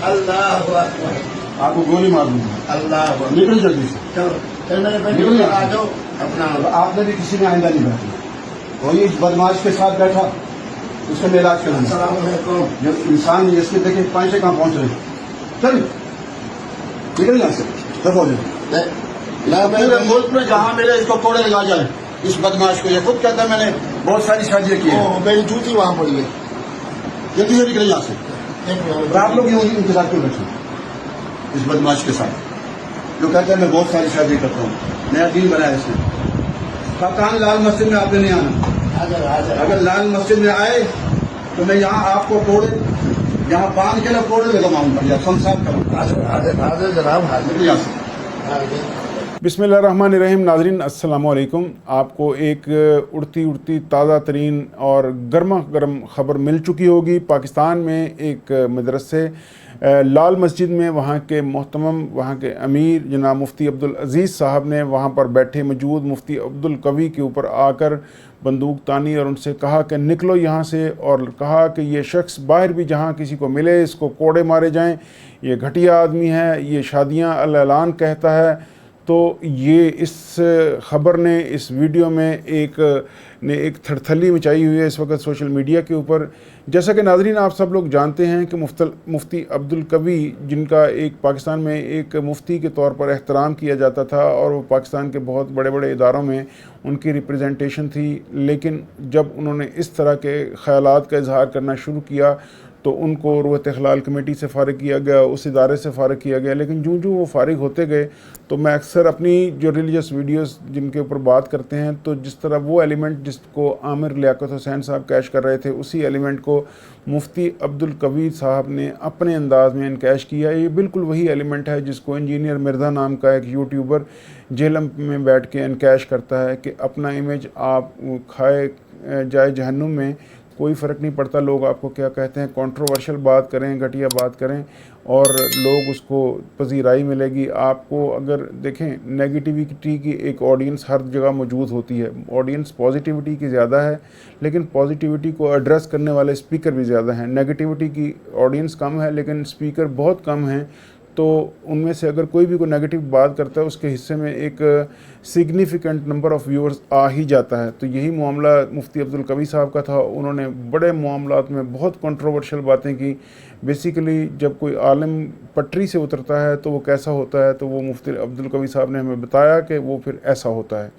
अल्लाह अकबर, आपको गोली मार दूंगा। अल्लाह अकबर। निकल जल्दी से। चल मेरे बेटे निकल आ जाओ अपना। और आपने भी किसी में आइंदा नहीं बैठना। वही इस बदमाश के साथ बैठा, उसका मैं इलाज करूंगा। अस्सलाम वालेकुम। जब इंसान इसके देखे पैसे कहाँ पहुंच रहे, चल निकल यहाँ से। दफा हो जाए। पूरे मुल्क में जहाँ मिले इसको कोड़े लगा जाए इस बदमाश को। ये खुद कहता है मैंने बहुत सारी शादियाँ की हैं। मेरी जूती वहाँ पड़ी है। जल्दी से निकले यहाँ से। एक और आप लोग यूँ इंतजार क्यों बैठे इस बदमाश के साथ जो कहता है मैं बहुत सारी शादी करता हूँ, नया दीन बनाया इसने। खाकान लाल मस्जिद में आपने नहीं आना। अगर लाल मस्जिद में आए तो मैं यहाँ आपको कोड़े यहाँ बांध के ना कोड़े लगाऊंगा या संसार करूँगा। हाजिर जनाब, हाजिर। यहाँ से बिस्मिल्लाहिर्रहमानिर्रहीम। नाज़रीन अस्सलाम वालेकुम। आपको एक उड़ती उड़ती ताज़ा तरीन और गर्मा गर्म ख़बर मिल चुकी होगी। पाकिस्तान में एक मदरसे लाल मस्जिद में वहाँ के मोहतरम वहाँ के अमीर जनाब मुफ्ती अब्दुल अज़ीज़ साहब ने वहाँ पर बैठे मौजूद मुफ्ती अब्दुल कवी के ऊपर आकर बंदूक तानी और उनसे कहा कि निकलो यहाँ से, और कहा कि ये शख्स बाहर भी जहाँ किसी को मिले इसको कोड़े मारे जाएं, ये घटिया आदमी है, ये शादियाँ अल-ऐलान कहता है। तो ये इस ख़बर ने इस वीडियो में एक थरथली मचाई हुई है इस वक्त सोशल मीडिया के ऊपर। जैसा कि नाज़रीन आप सब लोग जानते हैं कि मुफ्ती अब्दुल कवी, जिनका एक पाकिस्तान में एक मुफ्ती के तौर पर एहतराम किया जाता था और वो पाकिस्तान के बहुत बड़े बड़े इदारों में उनकी रिप्रेजेंटेशन थी, लेकिन जब उन्होंने इस तरह के ख़यालात का इजहार करना शुरू किया तो उनको रुहत इखलाल कमेटी से फ़ारिग किया गया, उस इदारे से फ़ारिग किया गया। लेकिन जूँ जूँ वो फ़ारिग होते गए तो मैं अक्सर अपनी जो रिलीजियस वीडियोस जिनके ऊपर बात करते हैं, तो जिस तरह वो एलिमेंट जिसको आमिर लियाकत हुसैन साहब कैश कर रहे थे, उसी एलिमेंट को मुफ्ती अब्दुल कवी साहब ने अपने अंदाज़ में इनकैश किया। ये बिल्कुल वही एलिमेंट है जिसको इंजीनियर मिर्ज़ा नाम का एक यूट्यूबर जेहलम में बैठ के इनकैश करता है कि अपना इमेज आप खाए जाए जहन्नुम में, कोई फ़र्क नहीं पड़ता लोग आपको क्या कहते हैं। कंट्रोवर्शियल बात करें, घटिया बात करें और लोग उसको पजीराई मिलेगी आपको। अगर देखें नेगेटिविटी की एक ऑडियंस हर जगह मौजूद होती है। ऑडियंस पॉजिटिविटी की ज़्यादा है, लेकिन पॉजिटिविटी को एड्रेस करने वाले स्पीकर भी ज़्यादा हैं। नेगेटिविटी की ऑडियंस कम है लेकिन स्पीकर बहुत कम हैं। तो उनमें से अगर कोई भी कोई नेगेटिव बात करता है उसके हिस्से में एक सिग्निफिकेंट नंबर ऑफ़ व्यूअर्स आ ही जाता है। तो यही मामला मुफ्ती अब्दुल कवी साहब का था। उन्होंने बड़े मामलात में बहुत कंट्रोवर्शियल बातें की। बेसिकली जब कोई आलिम पटरी से उतरता है तो वो कैसा होता है, तो वो मुफ्ती अब्दुल कवी साहब ने हमें बताया कि वो फिर ऐसा होता है।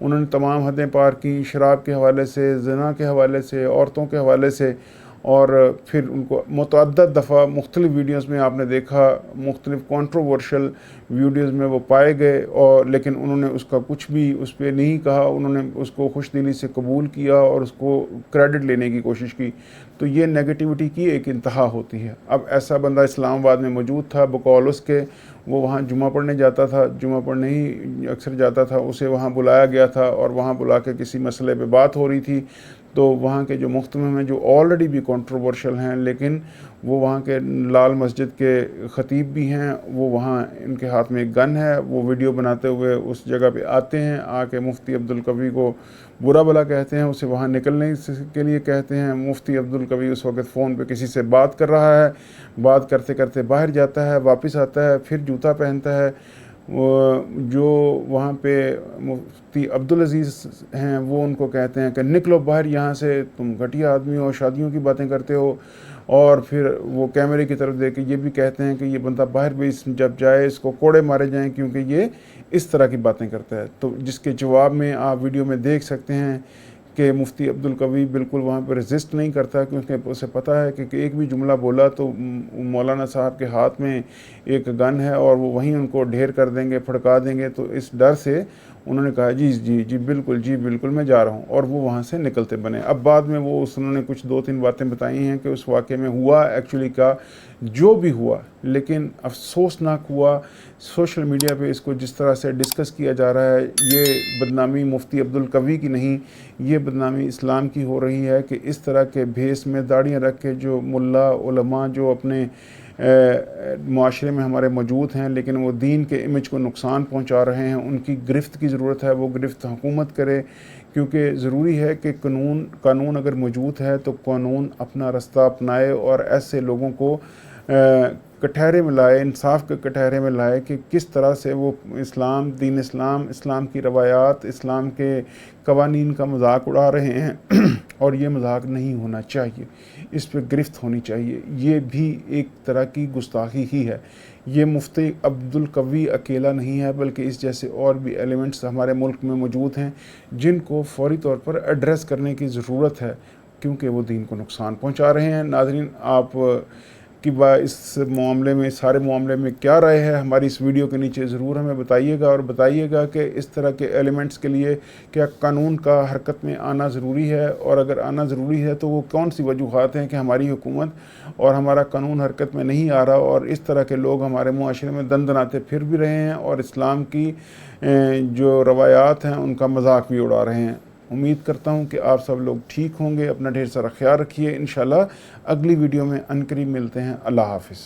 उन्होंने तमाम हदें पार की, शराब के हवाले से, ज़िना के हवाले से, औरतों के हवाले से, और फिर उनको मुतअद्दद दफ़ा मुख्तलिफ़ वीडियोज़ में आपने देखा, मुख्तलिफ़ कंट्रोवर्शियल वीडियोज़ में वो पाए गए, और लेकिन उन्होंने उसका कुछ भी उस पर नहीं कहा। उन्होंने उसको खुश दिली से कबूल किया और उसको क्रेडिट लेने की कोशिश की। तो ये नेगेटिविटी की एक इंतहा होती है। अब ऐसा बंदा इस्लामाबाद में मौजूद था, बकौल उसके वो वहाँ जुमा पढ़ने जाता था, जुमा पढ़ने ही अक्सर जाता था। उसे वहाँ बुलाया गया था और वहाँ बुला के किसी मसले पे बात हो रही थी। तो वहाँ के जो मुख्तमिम हैं, जो ऑलरेडी भी कंट्रोवर्शियल हैं, लेकिन वो वहाँ के लाल मस्जिद के ख़तीब भी हैं, वो वहाँ इनके हाथ में एक गन है, वो वीडियो बनाते हुए उस जगह पे आते हैं, आके मुफ्ती अब्दुल कवी को बुरा भला कहते हैं, उसे वहाँ निकलने के लिए कहते हैं। मुफ्ती अब्दुल कवी उस वक़्त फ़ोन पे किसी से बात कर रहा है, बात करते करते बाहर जाता है, वापस आता है, फिर जूता पहनता है। जो वहाँ पे मुफ्ती अब्दुल अज़ीज़ हैं वो उनको कहते हैं कि निकलो बाहर यहाँ से, तुम घटिया आदमी हो, शादियों की बातें करते हो। और फिर वो कैमरे की तरफ देख के ये भी कहते हैं कि ये बंदा बाहर भी जब जाए इसको कोड़े मारे जाएं क्योंकि ये इस तरह की बातें करता है। तो जिसके जवाब में आप वीडियो में देख सकते हैं कि मुफ्ती अब्दुल कवी बिल्कुल वहाँ पर रेजिस्ट नहीं करता, क्योंकि उसे पता है कि एक भी जुमला बोला तो मौलाना साहब के हाथ में एक गन है और वो वहीं उनको ढेर कर देंगे, फड़का देंगे। तो इस डर से उन्होंने कहा जी जी जी बिल्कुल मैं जा रहा हूँ, और वो वहाँ से निकलते बने। अब बाद में वो उन्होंने कुछ 2-3 बातें बताई हैं कि उस वाक़े में हुआ एक्चुअली का जो भी हुआ, लेकिन अफसोसनाक हुआ। सोशल मीडिया पे इसको जिस तरह से डिस्कस किया जा रहा है, ये बदनामी मुफ्ती अब्दुल कवी की नहीं, ये बदनामी इस्लाम की हो रही है कि इस तरह के भेस में दाढ़ियाँ रख के जो मुल्ला उलमा जो अपने माशरे में हमारे मौजूद हैं, लेकिन वो दीन के इमेज को नुकसान पहुंचा रहे हैं, उनकी गिरफ्त की ज़रूरत है। वो गिरफ्त हुकूमत करे, क्योंकि ज़रूरी है कि कानून अगर मौजूद है तो कानून अपना रास्ता अपनाए और ऐसे लोगों को कटहरे में लाए, इंसाफ के कटहरे में लाए कि किस तरह से वो इस्लाम, दीन इस्लाम, इस्लाम की रवायात, इस्लाम के कवानीन का मजाक उड़ा रहे हैं और ये मजाक नहीं होना चाहिए, इस पर गिरफ्त होनी चाहिए। ये भी एक तरह की गुस्ताखी ही है। ये मुफ्ती अब्दुल कवी अकेला नहीं है, बल्कि इस जैसे और भी एलिमेंट्स हमारे मुल्क में मौजूद हैं जिनको फौरी तौर पर एड्रेस करने की ज़रूरत है, क्योंकि वो दीन को नुकसान पहुंचा रहे हैं। नाज़रीन, आप कि इस मामले में, सारे मामले में क्या राय है, हमारी इस वीडियो के नीचे ज़रूर हमें बताइएगा, और बताइएगा कि इस तरह के एलिमेंट्स के लिए क्या कानून का हरकत में आना ज़रूरी है, और अगर आना ज़रूरी है तो वो कौन सी वजूहात हैं कि हमारी हुकूमत और हमारा कानून हरकत में नहीं आ रहा, और इस तरह के लोग हमारे मुआशरे में दंदनाते फिर भी रहे हैं और इस्लाम की जो रवायात हैं उनका मजाक भी उड़ा रहे हैं। उम्मीद करता हूँ कि आप सब लोग ठीक होंगे। अपना ढेर सारा ख्याल रखिए। इंशाल्लाह अगली वीडियो में अनकरीब मिलते हैं। अल्लाह हाफ़िज़।